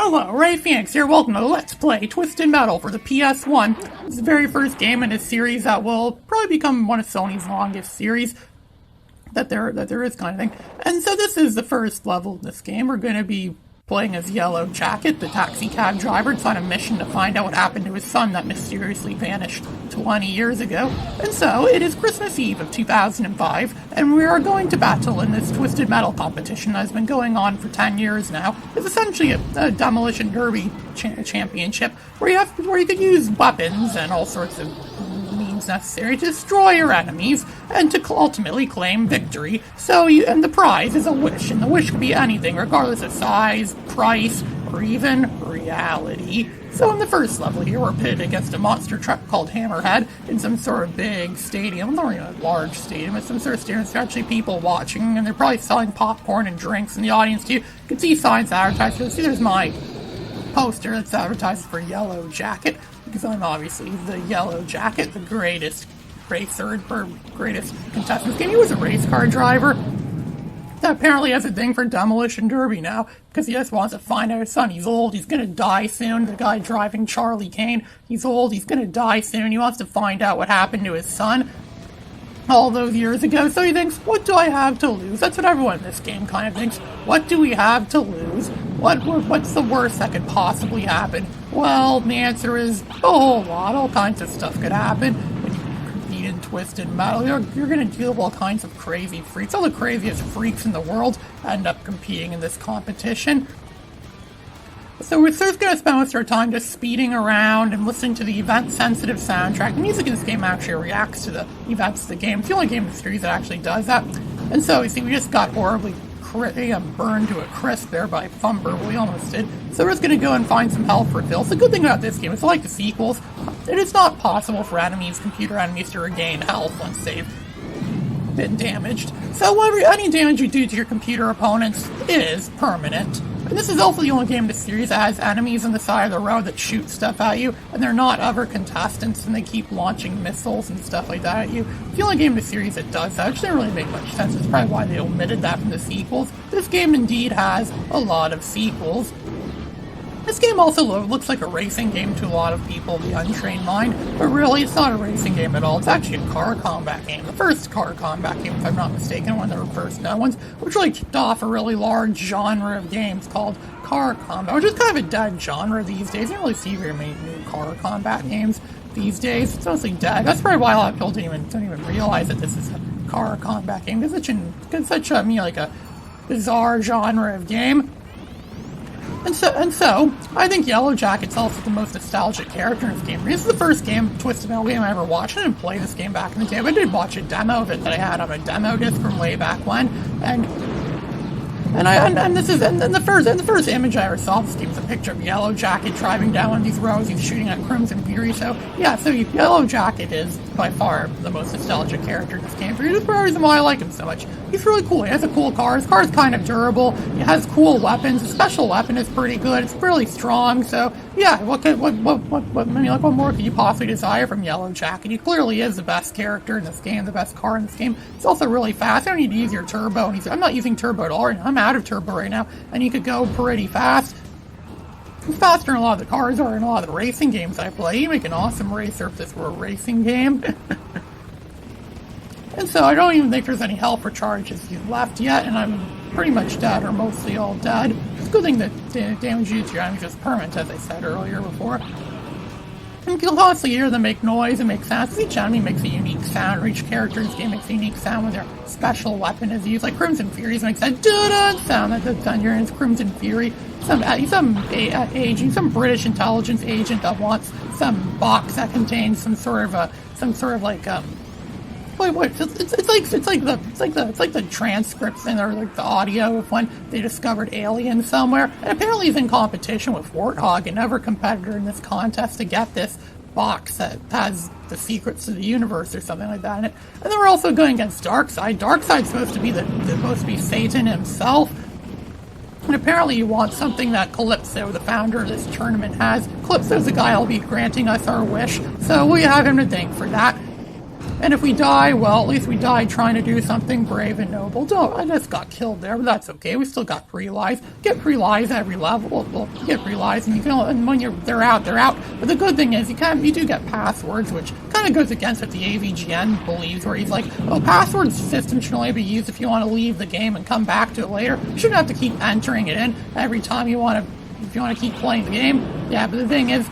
Hello, Ray Phoenix here. Welcome to Let's Play Twisted Metal for the PS1. It's the very first game in a series that will probably become one of Sony's longest series that there is, kind of thing. And so this is the first level in this game. We're going to be playing as Yellow Jacket, the taxi cab driver. It's on a mission to find out what happened to his son that mysteriously vanished 20 years ago. And so, it is Christmas Eve of 2005, and we are going to battle in this Twisted Metal competition that has been going on for 10 years now. It's essentially a demolition derby championship where you can use weapons and all sorts of means necessary to destroy your enemies and to ultimately claim victory. And the prize is a wish, and the wish could be anything, regardless of size, price, or even reality. So in the first level here, we're pitted against a monster truck called Hammerhead in some sort of big stadium. Not really a large stadium, it's some sort of stadium. There's actually people watching, and they're probably selling popcorn and drinks in the audience too. You can see signs advertised. See, there's my poster that's advertised for Yellow Jacket, because I'm obviously the Yellow Jacket, the greatest racer or greatest contestant in this game. He was a race car driver that apparently has a thing for demolition derby now, because he just wants to find out his son. He's old, he's gonna die soon. The guy driving Charlie Kane, he's old, he's gonna die soon. He wants to find out what happened to his son all those years ago, so he thinks, what do I have to lose? That's what everyone in this game kind of thinks. What do we have to lose? What's the worst that could possibly happen? Well, the answer is a whole lot. All kinds of stuff could happen when you compete in Twisted Metal. You're going to deal with all kinds of crazy freaks. All the craziest freaks in the world end up competing in this competition. So we're just going to spend most of our time just speeding around and listening to the event-sensitive soundtrack. The music in this game actually reacts to the events of the game. It's the only game in the series that actually does that. And so, you see, we just got horribly burned to a crisp there by Fumber. We almost did. So we're just going to go and find some health refills. The good thing about this game is, like the sequels, it is not possible for computer enemies, to regain health once they've been damaged. So any damage you do to your computer opponents is permanent. And this is also the only game in the series that has enemies on the side of the road that shoot stuff at you, and they're not other contestants, and they keep launching missiles and stuff like that at you. It's the only game in the series that does that, which didn't really make much sense. It's probably why they omitted that from the sequels. This game indeed has a lot of sequels. This game also looks like a racing game to a lot of people, the untrained mind, but really it's not a racing game at all. It's actually a car combat game. The first car combat game, if I'm not mistaken, one of the first known ones, which really kicked off a really large genre of games called car combat, which is kind of a dead genre these days. You don't really see very many new car combat games these days. It's mostly dead. That's probably why a lot of people don't even realize that this is a car combat game. It's such a bizarre genre of game. And so, I think Yellow Jacket's also the most nostalgic character in this game. This is the first Twisted Metal game I ever watched. I didn't play this game back in the day, but I did watch a demo of it that I had on a demo disc from way back when, the first image I ever saw of this game was a picture of Yellow Jacket driving down one of these roads. He's shooting at Crimson Fury. So Yellow Jacket is by far the most nostalgic character in this game. That's the reason why I like him so much. He's really cool. He has a cool car. His car's kind of durable. He has cool weapons. His special weapon is pretty good. It's really strong. So yeah, what more could you possibly desire from Yellow Jacket? He clearly is the best character in this game, the best car in this game. He's also really fast. I don't need to use your turbo. I'm not using turbo at all right now. I'm out of turbo right now, and he could go pretty fast. He's faster than a lot of the cars are in a lot of the racing games I play. He'd make an awesome racer if this were a racing game. And so I don't even think there's any health recharges left yet, and I'm pretty much dead, or mostly all dead. It's a good thing that damage you to your enemies is permanent, as I said earlier before. And you can constantly hear them make noise and make sounds. Each enemy makes a unique sound, or each character in this game makes a unique sound when their special weapon is used. Like Crimson Fury makes that doo-doo sound that's on your Crimson Fury. Some British intelligence agent that wants some box that contains some sort of it's like the transcripts and or like the audio of when they discovered aliens somewhere. And apparently he's in competition with Warthog, another competitor in this contest, to get this box that has the secrets to the universe or something like that in it. And then we're also going against Darkseid. Darkseid's supposed to be Satan himself. And apparently you want something that Calypso, the founder of this tournament, has. Calypso's the guy who'll be granting us our wish, so we have him to thank for that. And if we die, well, at least we died trying to do something brave and noble. I just got killed there, but that's okay. We still got 3 lives. Get 3 lives every level. Well, you get 3 lives, and and when they're out, they're out. But the good thing is you do get passwords, which kind of goes against what the AVGN believes, where he's like, oh, password system should only be used if you want to leave the game and come back to it later. You shouldn't have to keep entering it in every time you want to, if you want to keep playing the game. Yeah, but the thing is,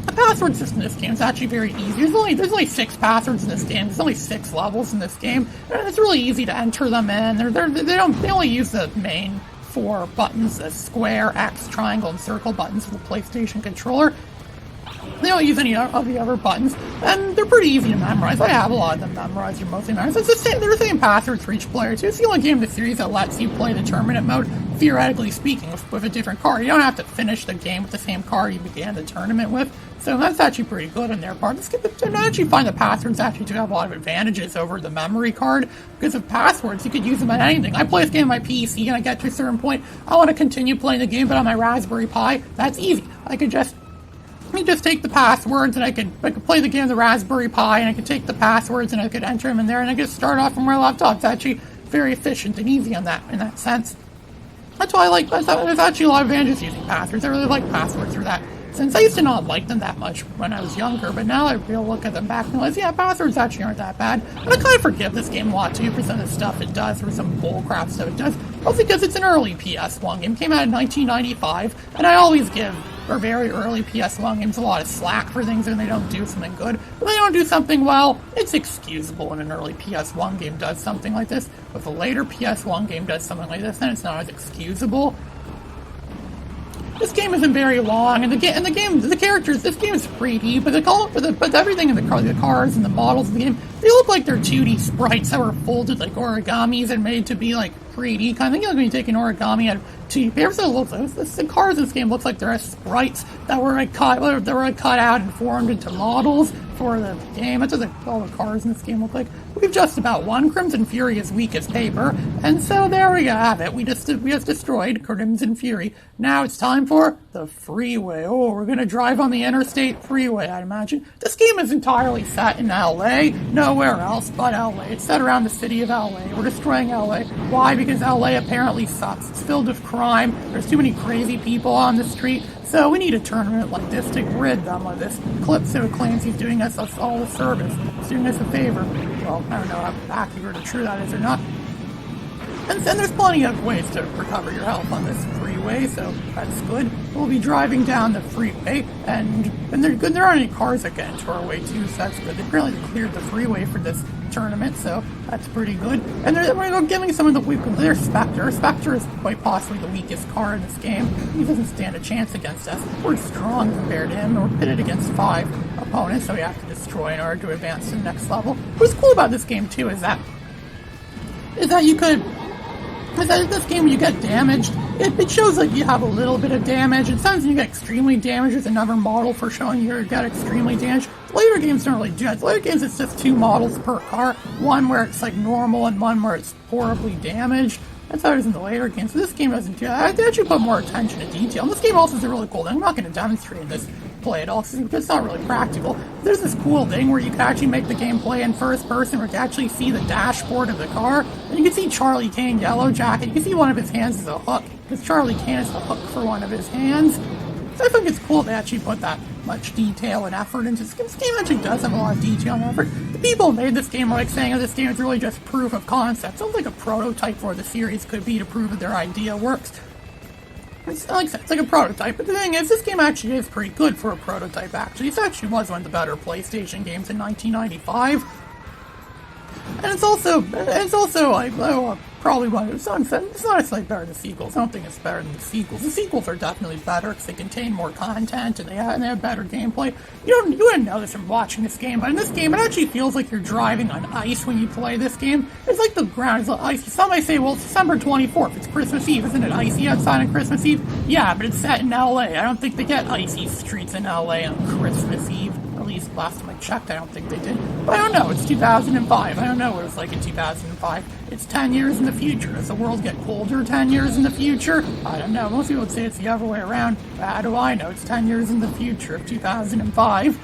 the password system in this game is actually very easy. There's only 6 passwords in this game. There's only 6 levels in this game, and it's really easy to enter them in. They only use the main 4 buttons: the square, X, triangle, and circle buttons for the PlayStation controller. They don't use any of the other buttons, and they're pretty easy to memorize. I have a lot of them memorized, or mostly memorized. They're the same passwords for each player, too. It's the only game in the series that lets you play the tournament mode, theoretically speaking, with a different card. You don't have to finish the game with the same card you began the tournament with, so that's actually pretty good on their part. I actually find the passwords actually do have a lot of advantages over the memory card, because of passwords, you could use them on anything. I play this game on my PC, and I get to a certain point, I want to continue playing the game, but on my Raspberry Pi, that's easy. I could just take the passwords, and I could play the game on the Raspberry Pi, and I could take the passwords, and I could enter them in there, and I could start off from where I left off. It's actually very efficient and easy in that sense. That's why I like. There's actually a lot of advantages using passwords. I really like passwords for that. Since I used to not like them that much when I was younger, but now I really look at them back and realize, yeah, passwords actually aren't that bad. And I kind of forgive this game a lot too for some of the stuff it does, for some bullcrap stuff it does. Mostly because it's an early PS1 game. It came out in 1995, and I always give very early PS1 games a lot of slack for things when they don't do something good. When they don't do something well, it's excusable when an early PS1 game does something like this. But if a later PS1 game does something like this, then it's not as excusable. This game isn't very long, and the characters. This game is 3D, but everything in the cars and the models of the game, they look like they're 2D sprites that were folded like origamis and made to be like 3D kind of thing. You know, when you take an origami out of 2D paper, so it looks like the cars in this game looks like they're sprites that were cut out and formed into models for the game. That's what all the cars in this game look like. We've just about won. Crimson Fury is weak as paper, and so there we have it. We just destroyed Crimson Fury. Now it's time for the freeway. Oh, we're gonna drive on the interstate freeway, I'd imagine. This game is entirely set in LA, nowhere else but LA. It's set around the city of LA. We're destroying LA. Why? Because LA apparently sucks. It's filled with crime. There's too many crazy people on the street. So we need a tournament like this to rid them of this. Calypso claims he's doing us all a service. He's doing us a favor. Well, I don't know how accurate or true that is or not. And there's plenty of ways to recover your health on this freeway, so that's good. We'll be driving down the freeway, and there aren't any cars that get into our way too, so that's good. They apparently cleared the freeway for this tournament, so that's pretty good. And we're giving some of the weak. There's Specter. Specter is quite possibly the weakest car in this game. He doesn't stand a chance against us. We're strong compared to him, and we're pitted against 5 opponents, so we have to destroy in order to advance to the next level. What's cool about this game too is that in this game, when you get damaged, it shows like you have a little bit of damage, and sometimes when you get extremely damaged, there's another model for showing you got extremely damaged. Later games don't really do that. Later games, it's just 2 models per car, one where it's like normal and one where it's horribly damaged. That's how it is in the later games. So this game doesn't do that. They actually put more attention to detail. And this game also is a really cool thing. I'm not going to demonstrate this play at all because it's not really practical. There's this cool thing where you can actually make the game play in first person, where you can actually see the dashboard of the car. And you can see Charlie Kane Yellow Jacket. You can see one of his hands is a hook, because Charlie Kane is the hook for one of his hands. So I think it's cool they actually put that much detail and effort into this game. This game actually does have a lot of detail and effort. The people who made this game are like saying that this game is really just proof of concept. Sounds like a prototype for what the series could be to prove that their idea works. It's like I said, it's like a prototype, but the thing is, this game actually is pretty good for a prototype, actually. It actually was one of the better PlayStation games in 1995. And it's also like, probably one of it's not necessarily better than the sequels. I don't think it's better than the sequels. The sequels are definitely better because they contain more content and they have better gameplay. You wouldn't know this from watching this game, but in this game, it actually feels like you're driving on ice when you play this game. It's like the ground is icy. Some might say, well, it's December 24th. It's Christmas Eve. Isn't it icy outside on Christmas Eve? Yeah, but it's set in LA. I don't think they get icy streets in LA on Christmas Eve. At least last time I checked, I don't think they did. But I don't know, it's 2005. I don't know what it was like in 2005. It's 10 years in the future. Does the world get colder 10 years in the future? I don't know. Most people would say it's the other way around. How do I know? It's 10 years in the future of 2005.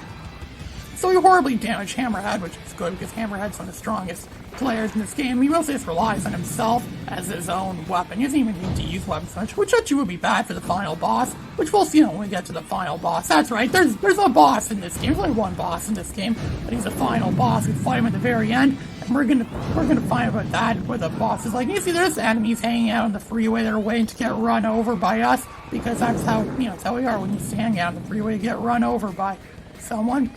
So we horribly damage Hammerhead, which is good because Hammerhead's one of the strongest players in this game. He mostly just relies on himself as his own weapon. He doesn't even need to use weapons much, which actually would be bad for the final boss, which we'll see when we get to the final boss. That's right, there's a boss in this game. There's only one boss in this game, but he's the final boss. We fight him at the very end, and we're gonna find out about that, what the boss is like. You see, there's enemies hanging out on the freeway that are waiting to get run over by us, because that's how, that's how we are when you hang out on the freeway, you get run over by someone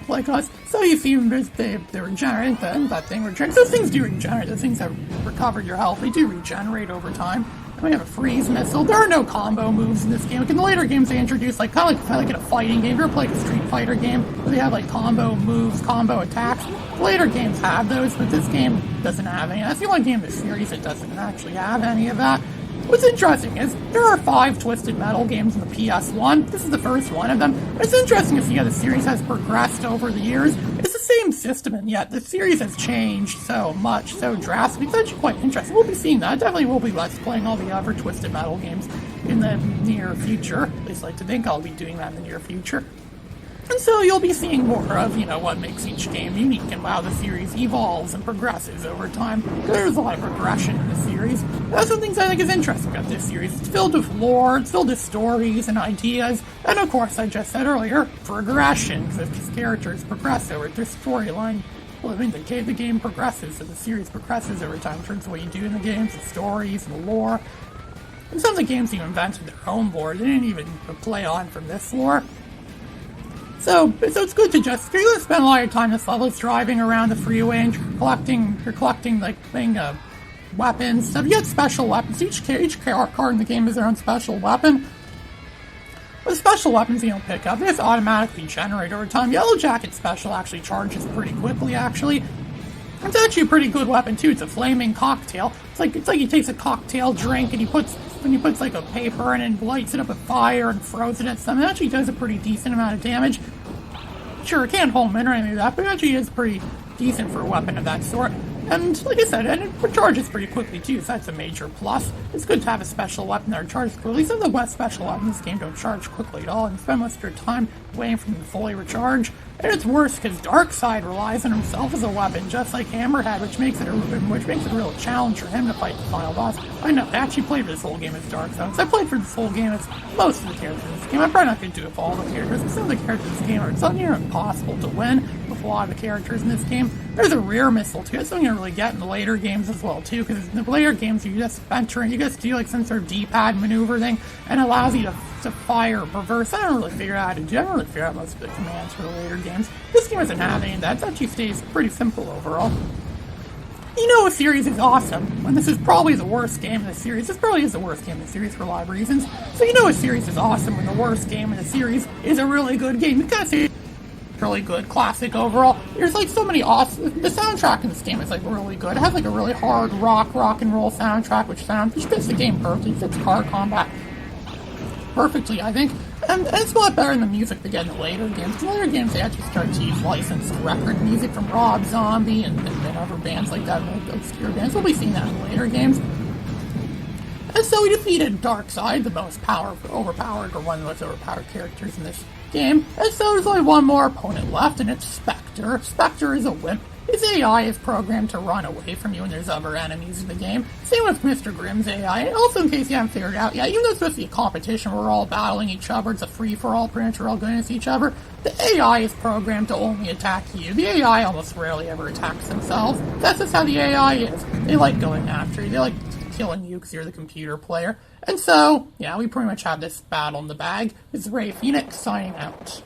like us. So you see they regenerate, that thing regenerates. Those things do regenerate. Those things that recover your health, they do regenerate over time. We have a freeze missile. There are no combo moves in this game. Like in the later games they introduced, kind of like in a fighting game. If you ever played a Street Fighter game where they have like combo moves, combo attacks, later games have those, but this game doesn't have any. That's the only game in the series that doesn't actually have any of that. What's interesting is there are 5 Twisted Metal games on the PS1. This is the first one of them. It's interesting to see how the series has progressed over the years. It's the same system, and yet the series has changed so much, so drastically. It's actually quite interesting. We'll be seeing that. Definitely will be Let's Playing all the other Twisted Metal games in the near future. At least I like to think I'll be doing that in the near future. And so you'll be seeing more of, what makes each game unique and how the series evolves and progresses over time. There's a lot of progression in the series. That's some things I think is interesting about this series. It's filled with lore, it's filled with stories and ideas, and of course, I just said earlier, progression, because characters progress over their storyline. Well, the game progresses, so the series progresses over time in terms of what you do in the games, the stories, and the lore. And some of the games even invented their own lore. They didn't even play on from this lore. So it's good to just, you're going to spend a lot of your time in this level driving around the freeway and you're collecting weapons. So you get special weapons. Each card in the game has their own special weapon. But the special weapons you don't pick up, they just automatically generate over time. Yellow Jacket Special actually charges pretty quickly, actually. It's actually a pretty good weapon, too. It's a flaming cocktail. It's like he takes a cocktail drink and he puts like a paper in it and lights it up with fire and throws it at something. It actually does a pretty decent amount of damage. Sure, it can't home in or anything like that, but it actually is pretty decent for a weapon of that sort. And like I said, and it charges pretty quickly too, so that's a major plus. It's good to have a special weapon that charges quickly. Some of the West special weapons in this game don't charge quickly at all, and you spend most of your time waiting for them to fully recharge. And it's worse because Darkseid relies on himself as a weapon, just like Hammerhead, which makes it a real challenge for him to fight the final boss. I know, I actually played for this whole game as Darkseid, so I played for this whole game as most of the characters in this game. I'm probably not going to do it for all the characters, because some of the characters in this game it's near impossible to win with a lot of the characters in this game. There's a rear missile too. That's something you don't really get in the later games as well too, because in the later games you just Specter and you just do like some sort of D-pad maneuver thing, and it allows you to fire reverse. I don't really figure out how to do. I don't really figure out most of the commands for the later games. This game doesn't have any of that. It actually stays pretty simple overall. A series is awesome when this is probably the worst game in the series. This probably is the worst game in the series for a lot of reasons. So a series is awesome when the worst game in the series is a really good game. You kind of say really good, classic overall. There's so many awesome. The soundtrack in this game is really good. It has a really hard rock and roll soundtrack, which fits the game perfectly. Fits car combat perfectly, I think. And it's a lot better than the music they get in the later games. In the later games, they actually start to use licensed record music from Rob Zombie and other bands like that, obscure bands. We'll be seeing that in later games. And so we defeated Darkseid, the most overpowered, or one of the most overpowered characters in this game. And so there's only one more opponent left, and it's Specter. Specter is a wimp. His AI is programmed to run away from you when there's other enemies in the game. Same with Mr. Grimm's AI. And also, in case you haven't figured it out yet, even though it's supposed to be a competition where we're all battling each other, it's a free-for-all, pretty much we're all going against each other, the AI is programmed to only attack you. The AI almost rarely ever attacks themselves. That's just how the AI is. They like going after you. They like killing you because you're the computer player. And so, we pretty much have this battle in the bag. This is Ray Phoenix signing out.